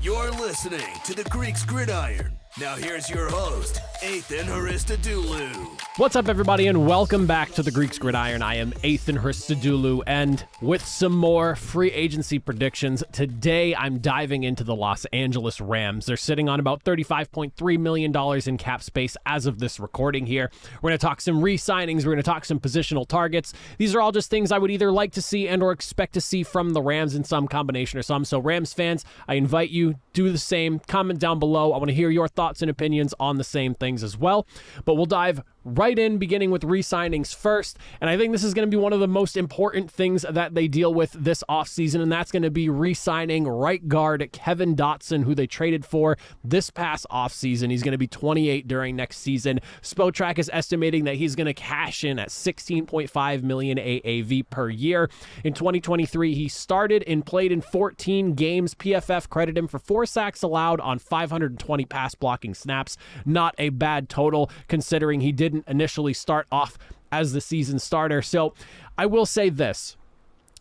You're listening to the Greeks Gridiron. Now here's your host, Ethan Haristadoulou. What's up, everybody, and welcome back to the Greeks Gridiron. I am Ethan Haristadoulou, and with some more free agency predictions, today I'm diving into the Los Angeles Rams. They're sitting on about $35.3 million in cap space as of this recording here. We're going to talk some re-signings. We're going to talk some positional targets. These are all just things I would either like to see and or expect to see from the Rams in some combination or some. So Rams fans, I invite you, do the same. Comment down below. I want to hear your thoughts and opinions on the same things as well. But we'll dive right in, beginning with re-signings first. And I think this is going to be one of the most important things that they deal with this offseason, and that's going to be re-signing right guard Kevin Dotson, who they traded for this past offseason. He's going to be 28 during next season. Spotrac is estimating that he's going to cash in at $16.5 million AAV per year. In 2023, he started and played in 14 games. PFF credited him for 4 sacks allowed on 520 pass blocking snaps. Not a bad total, considering he didn't initially start off as the season starter. So I will say this.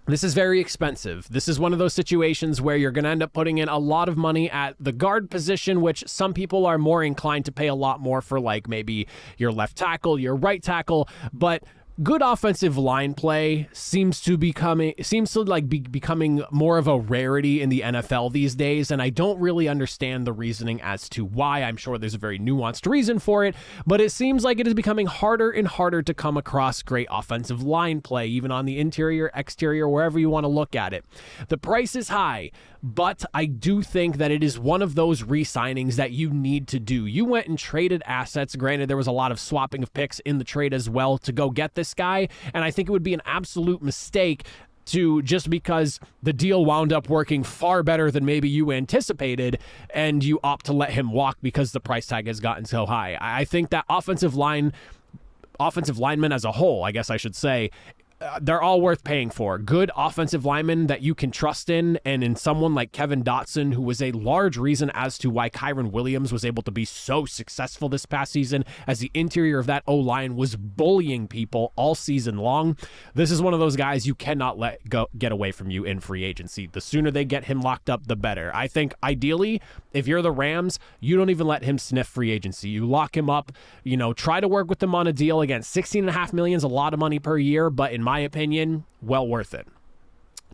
This is very expensive. This is one of those situations where you're going to end up putting in a lot of money at the guard position, which some people are more inclined to pay a lot more for, like maybe your left tackle, your right tackle, but good offensive line play seems to be becoming more of a rarity in the NFL these days, and I don't really understand the reasoning as to why. I'm sure there's a very nuanced reason for it, but it seems like it is becoming harder and harder to come across great offensive line play, even on the interior, exterior, wherever you want to look at it. The price is high, but I do think that it is one of those re-signings that you need to do. You went and traded assets. Granted, there was a lot of swapping of picks in the trade as well to go get this guy, and I think it would be an absolute mistake to, just because the deal wound up working far better than maybe you anticipated, and you opt to let him walk because the price tag has gotten so high. I think that offensive linemen as a whole, I guess I should say, they're all worth paying for. Good offensive linemen that you can trust in, and in someone like Kevin Dotson, who was a large reason as to why Kyren Williams was able to be so successful this past season, as the interior of that O-line was bullying people all season long. This is one of those guys you cannot let get away from you in free agency. The sooner they get him locked up, the better. I think ideally, if you're the Rams, you don't even let him sniff free agency. You lock him up, try to work with him on a deal. Again, $16.5 million is a lot of money per year, but in my opinion, well worth it.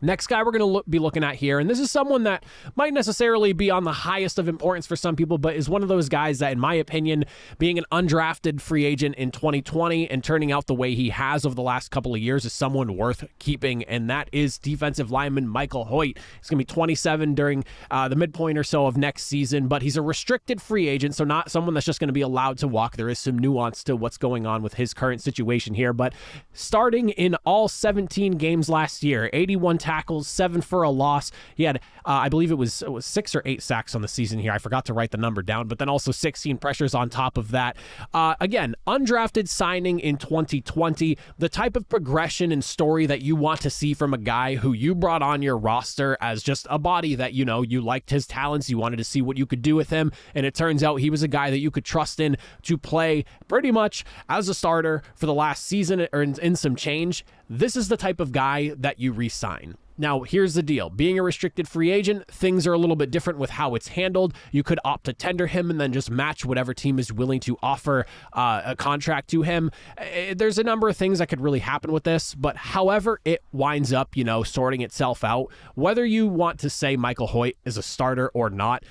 Next guy we're going to be looking at here, and this is someone that might necessarily be on the highest of importance for some people, but is one of those guys that, in my opinion, being an undrafted free agent in 2020 and turning out the way he has over the last couple of years, is someone worth keeping, and that is defensive lineman Michael Hoyt. He's going to be 27 during the midpoint or so of next season, but he's a restricted free agent, so not someone that's just going to be allowed to walk. There is some nuance to what's going on with his current situation here, but starting in all 17 games last year, 81 tackles, 7 for a loss. He had, I believe it was 6 or 8 sacks on the season here. I forgot to write the number down, but then also 16 pressures on top of that. Again, undrafted signing in 2020, the type of progression and story that you want to see from a guy who you brought on your roster as just a body that, you liked his talents, you wanted to see what you could do with him, and it turns out he was a guy that you could trust in to play pretty much as a starter for the last season or in some change. This is the type of guy that you re-sign. Now, here's the deal. Being a restricted free agent, things are a little bit different with how it's handled. You could opt to tender him and then just match whatever team is willing to offer a contract to him. There's a number of things that could really happen with this, but however it winds up, sorting itself out, whether you want to say Michael Hoyt is a starter or not,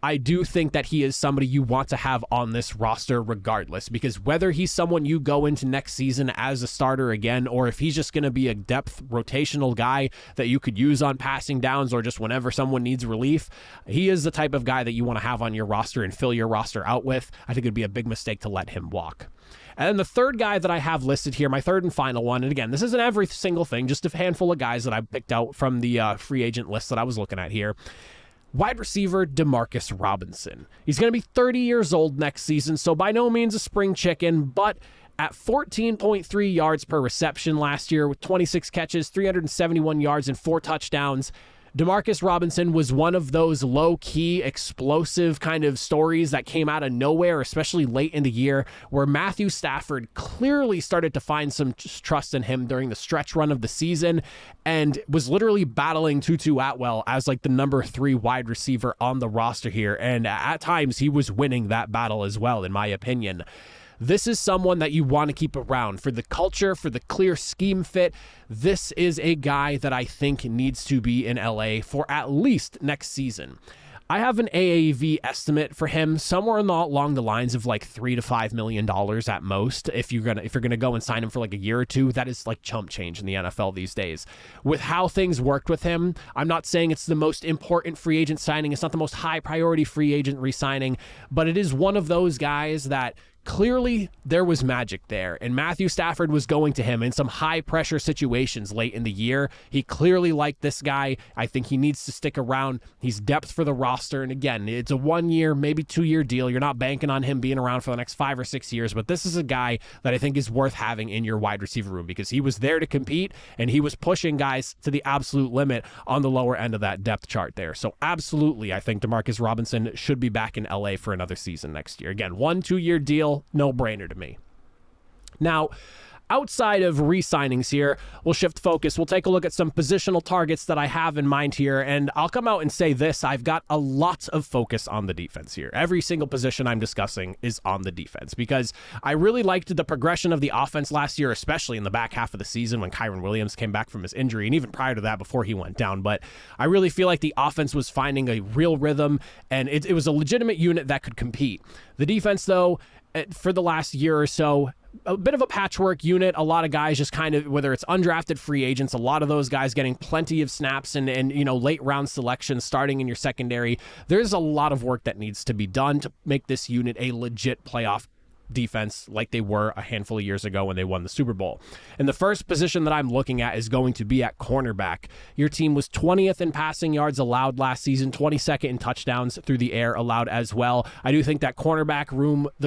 I do think that he is somebody you want to have on this roster regardless, because whether he's someone you go into next season as a starter again, or if he's just going to be a depth rotational guy that you could use on passing downs or just whenever someone needs relief, he is the type of guy that you want to have on your roster and fill your roster out with. I think it'd be a big mistake to let him walk. And then the third guy that I have listed here, my third and final one, and again, this isn't every single thing, just a handful of guys that I picked out from the free agent list that I was looking at here. Wide receiver Demarcus Robinson. He's going to be 30 years old next season, so by no means a spring chicken, but at 14.3 yards per reception last year with 26 catches, 371 yards, and 4 touchdowns, Demarcus Robinson was one of those low-key, explosive kind of stories that came out of nowhere, especially late in the year, where Matthew Stafford clearly started to find some trust in him during the stretch run of the season and was literally battling Tutu Atwell as like the number 3 wide receiver on the roster here. And at times he was winning that battle as well, in my opinion. This is someone that you want to keep around for the culture, for the clear scheme fit. This is a guy that I think needs to be in LA for at least next season. I have an AAV estimate for him somewhere along the lines of like $3 to $5 million at most. If you're gonna go and sign him for like a year or two, that is like chump change in the NFL these days. With how things worked with him, I'm not saying it's the most important free agent signing. It's not the most high priority free agent re-signing, but it is one of those guys that clearly there was magic there, and Matthew Stafford was going to him in some high-pressure situations late in the year. He clearly liked this guy. I think he needs to stick around. He's depth for the roster, and again, it's a 1-year, maybe 2-year deal. You're not banking on him being around for the next 5 or 6 years, but this is a guy that I think is worth having in your wide receiver room because he was there to compete, and he was pushing guys to the absolute limit on the lower end of that depth chart there. So absolutely, I think Demarcus Robinson should be back in LA for another season next year. Again, 1-2-year deal. No-brainer to me. Now, outside of re-signings here, we'll shift focus. We'll take a look at some positional targets that I have in mind here, and I'll come out and say this. I've got a lot of focus on the defense here. Every single position I'm discussing is on the defense because I really liked the progression of the offense last year, especially in the back half of the season when Kyren Williams came back from his injury, and even prior to that before he went down. But I really feel like the offense was finding a real rhythm, and it was a legitimate unit that could compete. The defense, though, for the last year or so, a bit of a patchwork unit. A lot of guys just kind of, whether it's undrafted free agents, a lot of those guys getting plenty of snaps and late round selections starting in your secondary. There's a lot of work that needs to be done to make this unit a legit playoff defense like they were a handful of years ago when they won the Super Bowl. And the first position that I'm looking at is going to be at cornerback. Your team was 20th in passing yards allowed last season, 22nd in touchdowns through the air allowed as well. I do think that the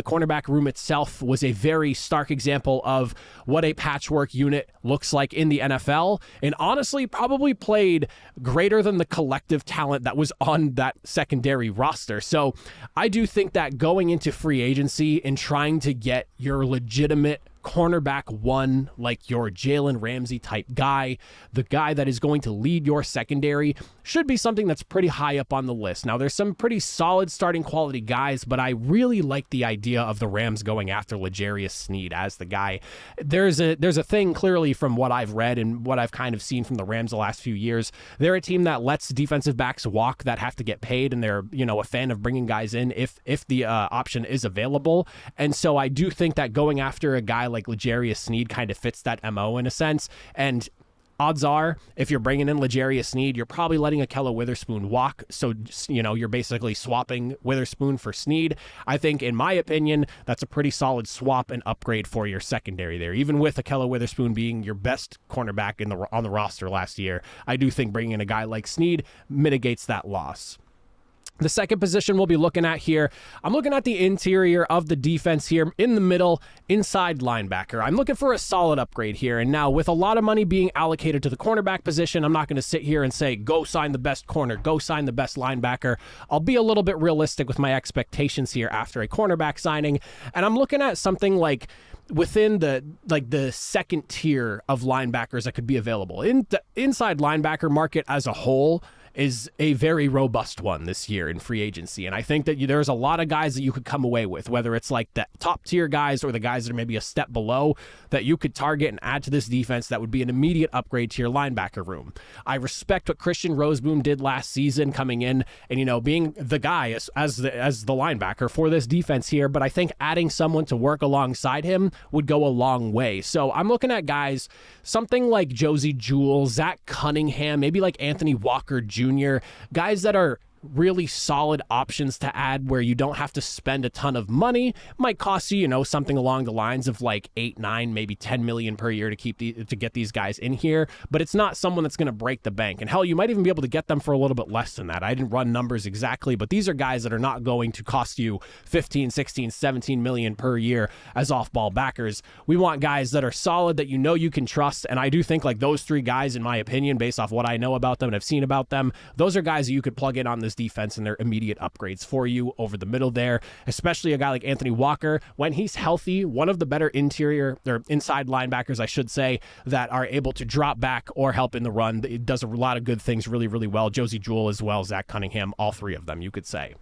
cornerback room itself was a very stark example of what a patchwork unit looks like in the NFL, and honestly probably played greater than the collective talent that was on that secondary roster. So I do think that going into free agency and trying to get your legitimate cornerback one, like your Jalen Ramsey type guy, the guy that is going to lead your secondary, should be something that's pretty high up on the list. Now, there's some pretty solid starting quality guys, but I really like the idea of the Rams going after L'Jarius Sneed as the guy. There's a thing clearly from what I've read and what I've kind of seen from the Rams the last few years. They're a team that lets defensive backs walk that have to get paid, and they're, a fan of bringing guys in if the option is available. And so I do think that going after a guy like L'Jarius Sneed kind of fits that MO in a sense. And odds are, if you're bringing in L'Jarius Sneed, you're probably letting Ahkello Witherspoon walk. So, you're basically swapping Witherspoon for Sneed. I think, in my opinion, that's a pretty solid swap and upgrade for your secondary there. Even with Ahkello Witherspoon being your best cornerback on the roster last year, I do think bringing in a guy like Sneed mitigates that loss. The second position we'll be looking at here, I'm looking at the interior of the defense here in the middle, inside linebacker. I'm looking for a solid upgrade here. And now with a lot of money being allocated to the cornerback position, I'm not going to sit here and say, go sign the best corner, go sign the best linebacker. I'll be a little bit realistic with my expectations here after a cornerback signing. And I'm looking at something like within the second tier of linebackers that could be available. In the inside linebacker market as a whole is a very robust one this year in free agency. And I think that there's a lot of guys that you could come away with, whether it's like the top tier guys or the guys that are maybe a step below, that you could target and add to this defense that would be an immediate upgrade to your linebacker room. I respect what Christian Roseboom did last season coming in and, being the guy as the linebacker for this defense here. But I think adding someone to work alongside him would go a long way. So I'm looking at guys, something like Josie Jewell, Zach Cunningham, maybe like Anthony Walker Jr., guys that are really solid options to add where you don't have to spend a ton of money. Might cost you, something along the lines of like 8, 9, maybe 10 million per year to get these guys in here, but it's not someone that's going to break the bank. And hell, you might even be able to get them for a little bit less than that. I didn't run numbers exactly, but these are guys that are not going to cost you 15, 16, 17 million per year as off-ball backers. We want guys that are solid, that you can trust, and I do think like those 3 guys, in my opinion, based off what I know about them and I've seen about them, those are guys that you could plug in on this defense and they're immediate upgrades for you over the middle there, especially a guy like Anthony Walker. When he's healthy, one of the better interior or inside linebackers, I should say, that are able to drop back or help in the run. It does a lot of good things really, really well. Josie Jewell as well, Zach Cunningham, all 3 of them, you could say.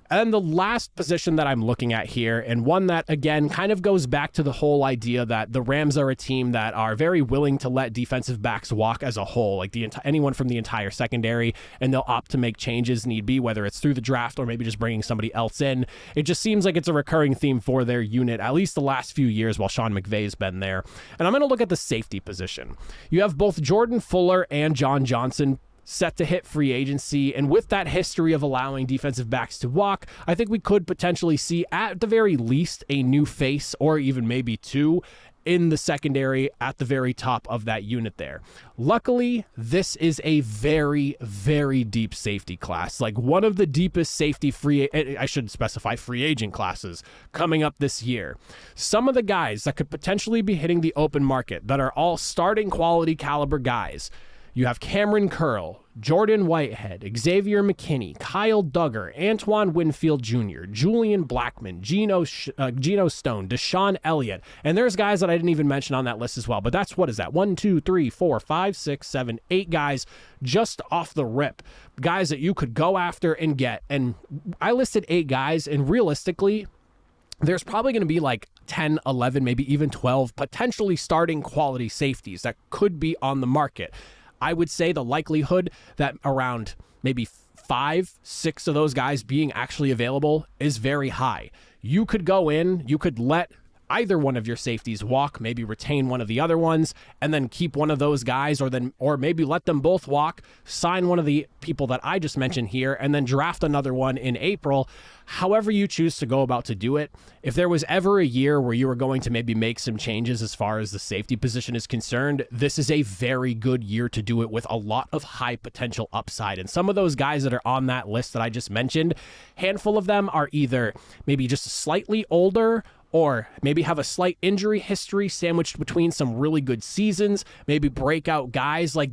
And the last position that I'm looking at here, and one that, again, kind of goes back to the whole idea that the Rams are a team that are very willing to let defensive backs walk as a whole, like anyone from the entire secondary, and they'll opt to make changes need be, whether it's through the draft or maybe just bringing somebody else in. It just seems like it's a recurring theme for their unit, at least the last few years while Sean McVay's been there. And I'm going to look at the safety position. You have both Jordan Fuller and John Johnson set to hit free agency, and with that history of allowing defensive backs to walk, I think we could potentially see at the very least a new face, or even maybe 2 in the secondary at the very top of that unit there. Luckily, this is a very, very deep safety class, like one of the deepest safety free agent classes coming up this year. Some of the guys that could potentially be hitting the open market that are all starting quality caliber guys. You have Cameron Curl, Jordan Whitehead, Xavier McKinney, Kyle Duggar, Antoine Winfield Jr., Julian Blackman, Geno Stone, Deshaun Elliott, and there's guys that I didn't even mention on that list as well, but that's, what is that, 1, 2, 3, 4, 5, 6, 7, 8 guys just off the rip, guys that you could go after and get. And I listed 8 guys, and realistically, there's probably going to be like 10, 11, maybe even 12 potentially starting quality safeties that could be on the market. I would say the likelihood that around maybe 5, 6 of those guys being actually available is very high. You could go in, you could let either one of your safeties walk, maybe retain one of the other ones, and then keep one of those guys, or maybe let them both walk, sign one of the people that I just mentioned here, and then draft another one in April. However you choose to go about to do it. If there was ever a year where you were going to maybe make some changes as far as the safety position is concerned, this is a very good year to do it with a lot of high potential upside. And some of those guys that are on that list that I just mentioned, handful of them are either maybe just slightly older, or maybe have a slight injury history sandwiched between some really good seasons, maybe breakout guys. Like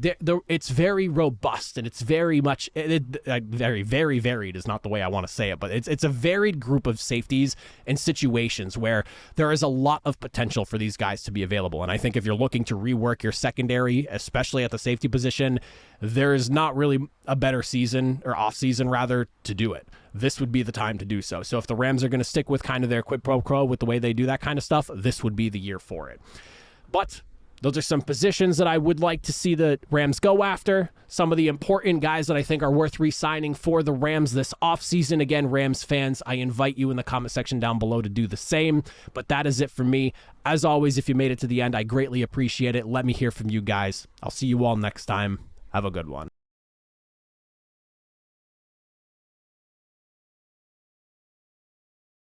it's very robust, and it's very much, very, very varied is not the way I want to say it, but it's a varied group of safeties and situations where there is a lot of potential for these guys to be available. And I think if you're looking to rework your secondary, especially at the safety position, there's not really a better season, or off season rather, to do it. This would be the time to do so. So if the Rams are going to stick with kind of their quid pro quo with the way they do that kind of stuff, this would be the year for it. But those are some positions that I would like to see the Rams go after. Some of the important guys that I think are worth re-signing for the Rams this offseason. Again, Rams fans, I invite you in the comment section down below to do the same. But that is it for me. As always, if you made it to the end, I greatly appreciate it. Let me hear from you guys. I'll see you all next time. Have a good one.